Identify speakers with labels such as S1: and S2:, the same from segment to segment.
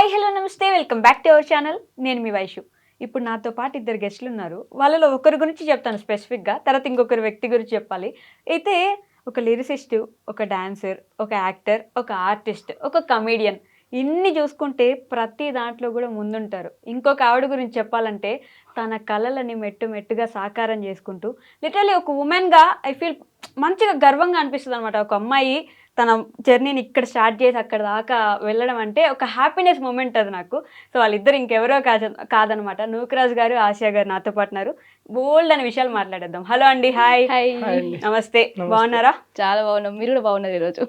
S1: Hi hello నమస్తే welcome back to our channel. నేను మీ వైషు. ఇప్పుడు నాతో పాటు ఇద్దరు గెస్టులు ఉన్నారు. వాళ్ళలో ఒకరి గురించి చెప్తాను స్పెసిఫిక్గా, తర్వాత ఇంకొకరి వ్యక్తి గురించి చెప్పాలి. అయితే ఒక లిరిసిస్ట్, ఒక డాన్సర్, ఒక యాక్టర్, ఒక ఆర్టిస్ట్, ఒక కమీడియన్, ఇన్ని చూసుకుంటే ప్రతి దాంట్లో కూడా ముందుంటారు. ఇంకొక ఆవిడ గురించి చెప్పాలంటే తన కళలని మెట్టు మెట్టుగా సాకారం చేసుకుంటూ లిటరలీ ఒక ఉమెన్గా ఐ ఫీల్ మంచిగా గర్వంగా అనిపిస్తుంది అనమాట. ఒక అమ్మాయి తన జర్నీని ఇక్కడ స్టార్ట్ చేసి అక్కడ దాకా వెళ్ళడం అంటే ఒక హ్యాపీనెస్ మూమెంట్ అది నాకు. సో వాళ్ళిద్దరు ఇంకెవరో కాదనమాట. నూకరాజు గారు, ఆసియా గారు నాతో పాటు ఉన్నారు. బోల్డ్ అనే విషయాలు మాట్లాడేద్దాం. హలో అండి, హాయ్.
S2: హాయ్,
S1: నమస్తే. బాగున్నారా?
S2: చాలా బాగున్నాం. మీరు కూడా బాగున్నారు ఈరోజు.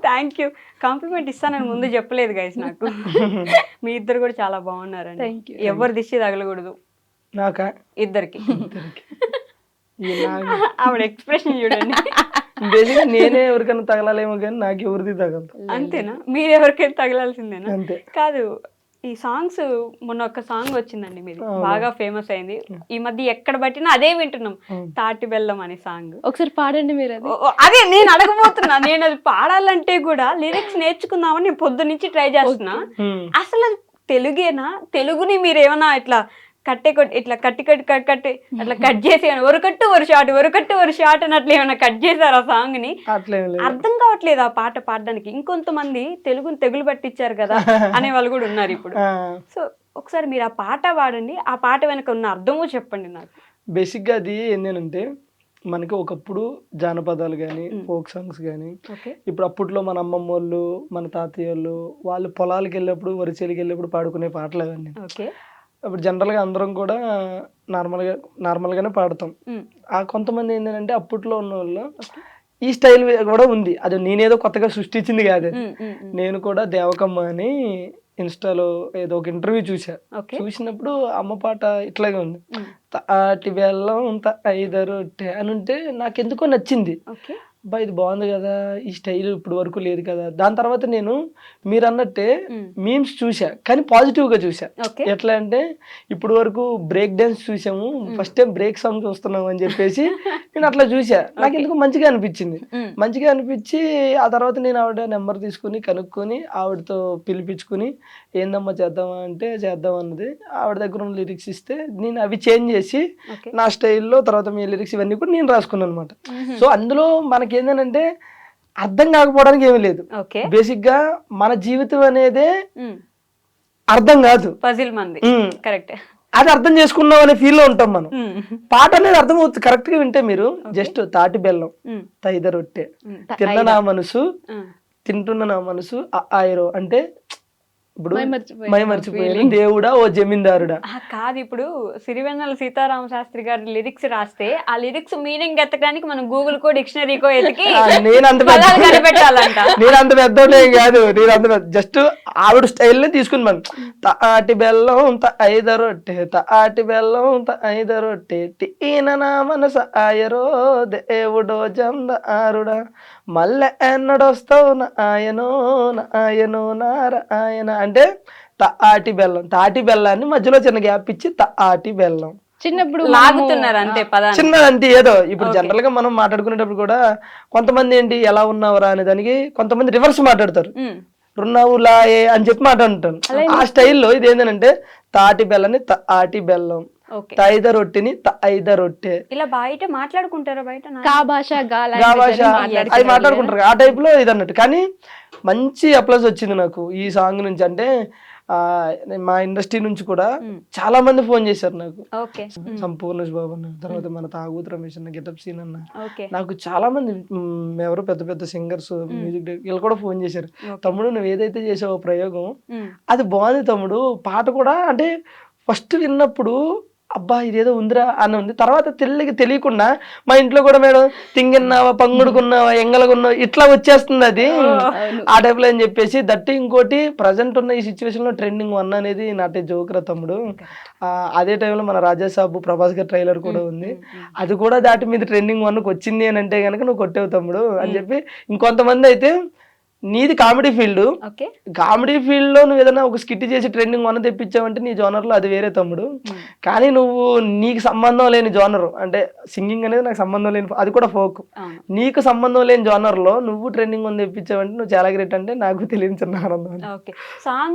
S1: Thank you. కాంప్లిమెంట్ ఇస్తానని ముందు చెప్పలేదు గైస్ నాకు. మీ ఇద్దరు కూడా చాలా బాగున్నారండి. ఎవరు దిష్టి తగలకూడదు
S3: నాకా?
S1: ఇద్దరికి. ఆవిడ ఎక్స్ప్రెషన్ చూడండి.
S3: బేసిక్గా నేనే ఎవరికైనా తగలాలేమో కానీ నాకు ఎవరిది తగలదు.
S1: అంతేనా? మీరు ఎవరికైనా తగలాల్సిందేనా?
S3: అంతే.
S1: కాదు, ఈ సాంగ్స్ మొన్న ఒక సాంగ్ వచ్చిందండి మీది, బాగా ఫేమస్ అయింది. ఈ మధ్య ఎక్కడ పట్టినా అదే వింటున్నాం, తాటి బెల్లం అనే సాంగ్.
S2: ఒకసారి పాడండి మీరు.
S1: అదే నేను అడగబోతున్నా. నేను అది పాడాలంటే కూడా లిరిక్స్ నేర్చుకుందామని నేను పొద్దు నుంచి ట్రై చేస్తున్నా. అసలు అది తెలుగేనా? తెలుగుని మీరు ఏమన్నా ఇట్లా ఇట్లా కట్టి అట్లా కట్ చేసి ఒరకట్టు ఒక షాట్ అని అట్లా ఏమైనా కట్ చేశారు ఆ సాంగ్ ని? అర్థం కావట్లేదు ఆ పాట పాడడానికి. ఇంకొంతమంది తెలుగుని తెగులు పట్టించారు కదా అనే వాళ్ళు కూడా ఉన్నారు ఇప్పుడు. సో ఒకసారి మీరు ఆ పాట పాడండి, ఆ పాట వెనక ఉన్న అర్థమో చెప్పండి నాకు.
S3: బేసిక్గా అది ఏంటంటే మనకి ఒకప్పుడు జానపదాలు కానీ ఫోక్ సాంగ్స్ కానీ, ఇప్పుడు అప్పట్లో మన అమ్మమ్మ వాళ్ళు, మన తాతయ్య వాళ్ళు పొలాలకు వెళ్ళినప్పుడు, వరిచేలికి వెళ్ళినప్పుడు పాడుకునే పాటలు అవన్నీ. ఇప్పుడు జనరల్గా అందరం కూడా నార్మల్గానే పాడతాం. ఆ కొంతమంది ఏంటంటే అప్పట్లో ఉన్న వాళ్ళు ఈ స్టైల్ కూడా ఉంది. అది నేనేదో కొత్తగా సృష్టించింది కాదు. నేను కూడా దేవకమ్మ అని ఇన్స్టాలో ఏదో ఒక ఇంటర్వ్యూ చూసినప్పుడు అమ్మ పాట ఇట్లాగే ఉంది. తాటి బెల్లం ఐదరు అని ఉంటే నాకు ఎందుకో నచ్చింది. అబ్బా ఇది బాగుంది కదా, ఈ స్టైల్ ఇప్పుడు వరకు లేదు కదా. దాని తర్వాత నేను మీరు అన్నట్టే మీమ్స్ చూసా, కానీ పాజిటివ్గా చూసా. ఎట్లా అంటే ఇప్పుడు వరకు బ్రేక్ డాన్స్ చూసాము, ఫస్ట్ టైం బ్రేక్ సాంగ్ చూస్తున్నాము అని చెప్పేసి నేను అట్లా చూసా. నాకు ఎందుకు మంచిగా అనిపించి ఆ తర్వాత నేను ఆవిడ నెంబర్ తీసుకుని కనుక్కొని ఆవిడతో పిలిపించుకుని ఏందమ్మా చేద్దామా అంటే చేద్దాం అన్నది. ఆవిడ దగ్గర ఉన్న లిరిక్స్ ఇస్తే నేను అవి చేంజ్ చేసి నా స్టైల్లో తర్వాత మీ లిరిక్స్ ఇవన్నీ కూడా నేను రాసుకున్నాను అనమాట. సో అందులో మనకి ఏంటంటే అర్థం కాకపోవడానికి ఏమీ లేదు. బేసిక్ గా మన జీవితం అనేదే అర్థం కాదు,
S1: కరెక్ట్.
S3: అది అర్థం చేసుకున్నాం అనే ఫీల్ లో ఉంటాం మనం. పాట అనేది అర్థం అవుతుంది కరెక్ట్ గా వింటే. మీరు జస్ట్ తాటి బెల్లం తైద రొట్టె తిన్న నా మనసు తింటున్న నా మనసు ఆయిరో అంటే ఇప్పుడు మర్చిపోయాను దేవుడా ఓ జమీందారుడా
S1: కాదు. ఇప్పుడు సిరివెన్నెల సీతారామ శాస్త్రి గారి లిరిక్స్ రాస్తే ఆ లిరిక్స్ మీనింగ్ ఎత్తడానికి మనం గూగుల్ కో డిక్షనరీకో ఎతికి
S3: నేను అంత పెద్దోడే కాదు. నేను అంత జస్ట్ ఆవిడ స్టైల్ తీసుకుని మనం తాటి బెల్లం ఐద రొట్టె తాటి బెల్లం ఐద రొట్టె తీన నా మనసు ఆయరో దేవుడో జందారుడా మళ్ళీ ఎన్నడొస్తావు నాయనో నాయనో నారాయణ అంటే తాటి బెల్లాన్ని మధ్యలో చిన్న గ్యాప్ ఇచ్చి తాటి బెల్లం
S2: చిన్నప్పుడు
S1: లాగుతున్నారు అంతే పదాన్ని.
S3: చిన్నదంటే ఏదో ఇప్పుడు జనరల్ గా మనం మాట్లాడుకునేటప్పుడు కూడా కొంతమంది ఏంటి ఎలా ఉన్నావురా అనే దానికి కొంతమంది రివర్స్ మాట్లాడతారు, రున్నావు లాయే అని చెప్పి మాట్లాడుతాను. ఆ స్టైల్లో ఇది ఏంటంటే తాటి బెల్లని తాటి బెల్లం, తైద రొట్టెని తైద రొట్టె, ఇలా
S1: బయట మాట్లాడుకుంటారు. బయట
S3: అది మాట్లాడుకుంటారు ఆ టైప్ లో ఇది అన్నట్టు. కానీ మంచి అప్లాజ్ వచ్చింది నాకు ఈ సాంగ్ నుంచి. అంటే మా ఇండస్ట్రీ నుంచి కూడా చాలా మంది ఫోన్ చేశారు నాకు. సంపూర్ణేష్ బాబు అన్న, తర్వాత మన తాగుతు రమేష్ అన్న, గెటప్ సీన్ అన్న, నాకు చాలా మంది ఎవరో పెద్ద పెద్ద సింగర్స్, మ్యూజిక్ డైరెక్టర్ వీళ్ళు కూడా ఫోన్ చేశారు. తమ్ముడు నువ్వు ఏదైతే చేసావో ప్రయోగం అది బాగుంది తమ్ముడు. పాట కూడా అంటే ఫస్ట్ విన్నప్పుడు అబ్బా ఇదేదో ఉందిరా అని ఉంది. తర్వాత తెలియకుండా మా ఇంట్లో కూడా మేడం తింగిన్నావా, పంగుడుకున్నావా, ఎంగలగున్నావా ఇట్లా వచ్చేస్తుంది అది ఆ టైప్లో అని చెప్పేసి. దట్టి ఇంకోటి ప్రజెంట్ ఉన్న ఈ సిచ్యువేషన్ లో ట్రెండింగ్ 1 అనేది నాటే జోకురా తమ్ముడు. అదే టైంలో మన రాజాసాబు ప్రభాస్ గారి ట్రైలర్ కూడా ఉంది, అది కూడా దాటి మీద ట్రెండింగ్ 1కి వచ్చింది అని అంటే కనుక నువ్వు కొట్టేవు తమ్ముడు అని చెప్పి. ఇంకొంతమంది అయితే నీది comedy field.
S1: Okay.
S3: Comedy field లో నువ్వు ఏదైనా ఒక స్కిట్ చేసి ట్రెండింగ్ వన్ తెప్పించావంటే నీ జోనర్ లో అది వేరే తమ్ముడు. కానీ నువ్వు నీకు సంబంధం లేని జోనర్ అంటే సింగింగ్ అనేది నాకు సంబంధం లేని, అది కూడా ఫోక్,
S1: అవును.
S3: నీకు సంబంధం లేని జోనర్ లో నువ్వు ట్రెండింగ్ వన్ తెప్పించావంటే నువ్వు చాలా గ్రేట్ అంటే నాకు తెలియని చిన్న ఆనందం.
S1: ఓకే. సాంగ్